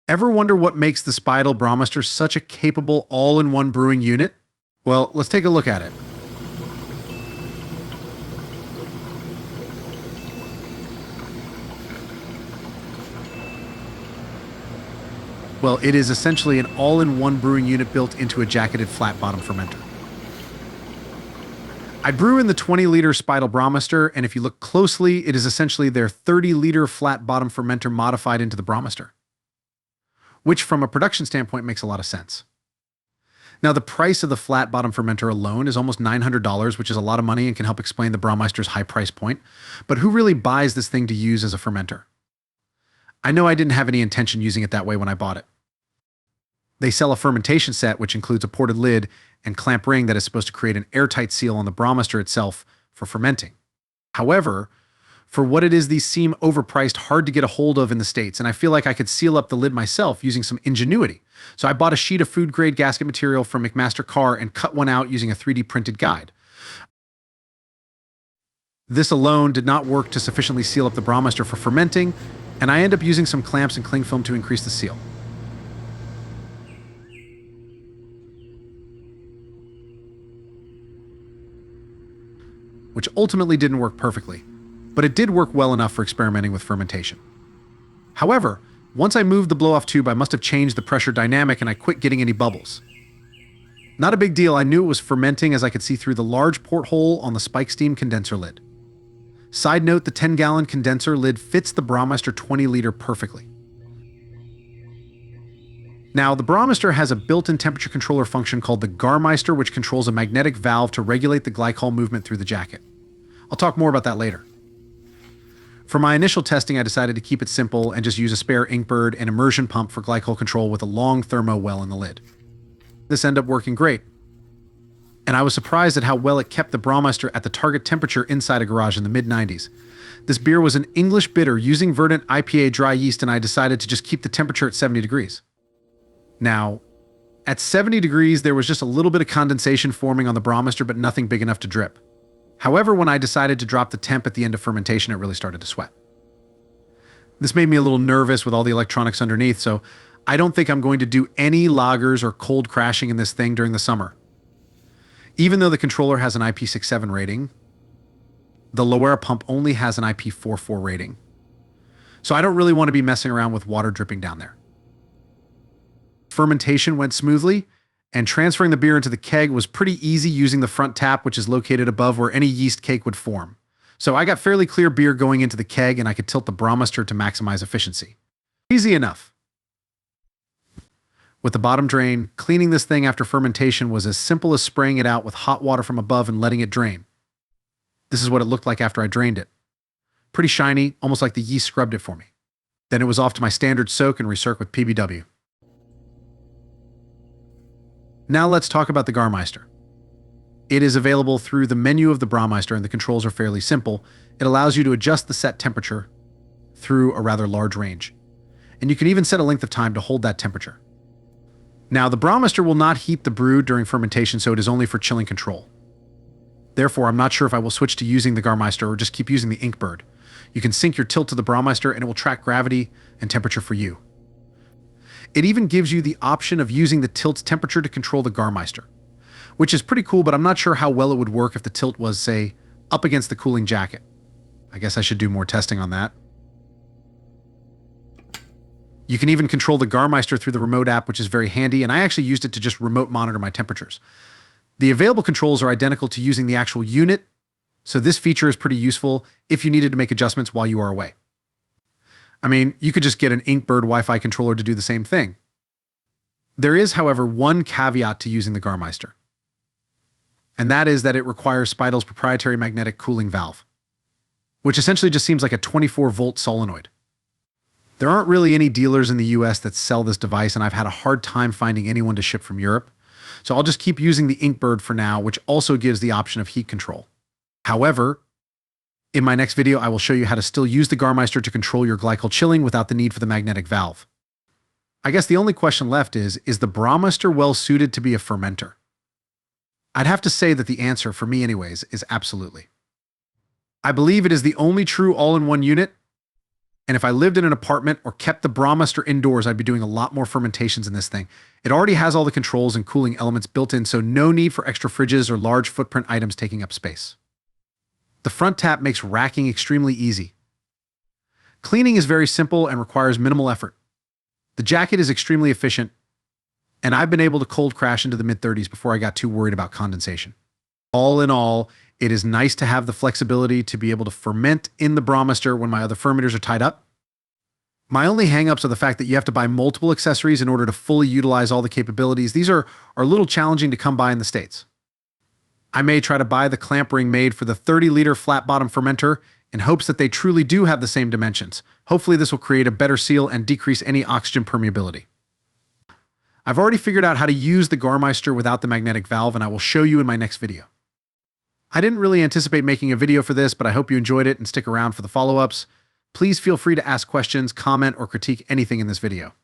Ever wonder what makes the Speidel Braumeister such a capable all-in-one brewing unit? Well, let's take a look at it. Well, it is essentially an all-in-one brewing unit built into a jacketed flat-bottom fermenter. I brew in the 20-liter Speidel Braumeister, and if you look closely, it is essentially their 30-liter flat-bottom fermenter modified into the Braumeister, which from a production standpoint makes a lot of sense. Now, the price of the flat-bottom fermenter alone is almost $900, which is a lot of money and can help explain the Braumeister's high price point, but who really buys this thing to use as a fermenter? I know I didn't have any intention using it that way when I bought it. They sell a fermentation set, which includes a ported lid and clamp ring that is supposed to create an airtight seal on the Braumeister itself for fermenting. However, for what it is, these seem overpriced, hard to get a hold of in the States, and I feel like I could seal up the lid myself using some ingenuity. So I bought a sheet of food-grade gasket material from McMaster Carr and cut one out using a 3D printed guide. This alone did not work to sufficiently seal up the Braumeister for fermenting, and I end up using some clamps and cling film to increase the seal, which ultimately didn't work perfectly, but it did work well enough for experimenting with fermentation. However, once I moved the blow-off tube, I must have changed the pressure dynamic and I quit getting any bubbles. Not a big deal, I knew it was fermenting as I could see through the large porthole on the spike steam condenser lid. Side note, the 10-gallon condenser lid fits the Braumeister 20-liter perfectly. Now, the Braumeister has a built-in temperature controller function called the Braumeister, which controls a magnetic valve to regulate the glycol movement through the jacket. I'll talk more about that later. For my initial testing, I decided to keep it simple and just use a spare Inkbird and immersion pump for glycol control with a long thermo well in the lid. This ended up working great, and I was surprised at how well it kept the Braumeister at the target temperature inside a garage in the mid-90s. This beer was an English bitter using Verdant IPA dry yeast, and I decided to just keep the temperature at 70 degrees. Now, at 70 degrees, there was just a little bit of condensation forming on the Braumeister, but nothing big enough to drip. However, when I decided to drop the temp at the end of fermentation, it really started to sweat. This made me a little nervous with all the electronics underneath, so I don't think I'm going to do any lagers or cold crashing in this thing during the summer. Even though the controller has an IP67 rating, the Loera pump only has an IP44 rating. So I don't really want to be messing around with water dripping down there. Fermentation went smoothly, and transferring the beer into the keg was pretty easy using the front tap, which is located above where any yeast cake would form. So I got fairly clear beer going into the keg, and I could tilt the Braumeister to maximize efficiency. Easy enough. With the bottom drain, cleaning this thing after fermentation was as simple as spraying it out with hot water from above and letting it drain. This is what it looked like after I drained it. Pretty shiny, almost like the yeast scrubbed it for me. Then it was off to my standard soak and recirc with PBW. Now let's talk about the Braumeister. It is available through the menu of the Braumeister, and the controls are fairly simple. It allows you to adjust the set temperature through a rather large range, and you can even set a length of time to hold that temperature. Now, the Braumeister will not heat the brew during fermentation, so it is only for chilling control. Therefore, I'm not sure if I will switch to using the Braumeister or just keep using the Inkbird. You can sync your tilt to the Braumeister, and it will track gravity and temperature for you. It even gives you the option of using the tilt's temperature to control the Braumeister, which is pretty cool, but I'm not sure how well it would work if the tilt was, say, up against the cooling jacket. I guess I should do more testing on that. You can even control the Braumeister through the remote app, which is very handy, and I actually used it to just remote monitor my temperatures. The available controls are identical to using the actual unit, so this feature is pretty useful if you needed to make adjustments while you are away. I mean, you could just get an Inkbird Wi-Fi controller to do the same thing. There is, however, one caveat to using the Braumeister, and that is that it requires Speidel's proprietary magnetic cooling valve, which essentially just seems like a 24-volt solenoid. There aren't really any dealers in the US that sell this device, and I've had a hard time finding anyone to ship from Europe, so I'll just keep using the Inkbird for now, which also gives the option of heat control. However, in my next video, I will show you how to still use the Braumeister to control your glycol chilling without the need for the magnetic valve. I guess the only question left is the Braumeister well suited to be a fermenter? I'd have to say that the answer, for me anyways, is absolutely. I believe it is the only true all-in-one unit, And if I lived in an apartment or kept the Braumeister indoors, I'd be doing a lot more fermentations in this thing. It already has all the controls and cooling elements built in, so no need for extra fridges or large footprint items taking up space. The front tap makes racking extremely easy. Cleaning is very simple and requires minimal effort. The jacket is extremely efficient, and I've been able to cold crash into the mid-30s before I got too worried about condensation. All in all, it is nice to have the flexibility to be able to ferment in the Braumeister when my other fermenters are tied up. My only hangups are the fact that you have to buy multiple accessories in order to fully utilize all the capabilities. These are a little challenging to come by in the States. I may try to buy the clamp ring made for the 30-liter flat-bottom fermenter in hopes that they truly do have the same dimensions. Hopefully this will create a better seal and decrease any oxygen permeability. I've already figured out how to use the Braumeister without the magnetic valve, and I will show you in my next video. I didn't really anticipate making a video for this, but I hope you enjoyed it and stick around for the follow-ups. Please feel free to ask questions, comment, or critique anything in this video.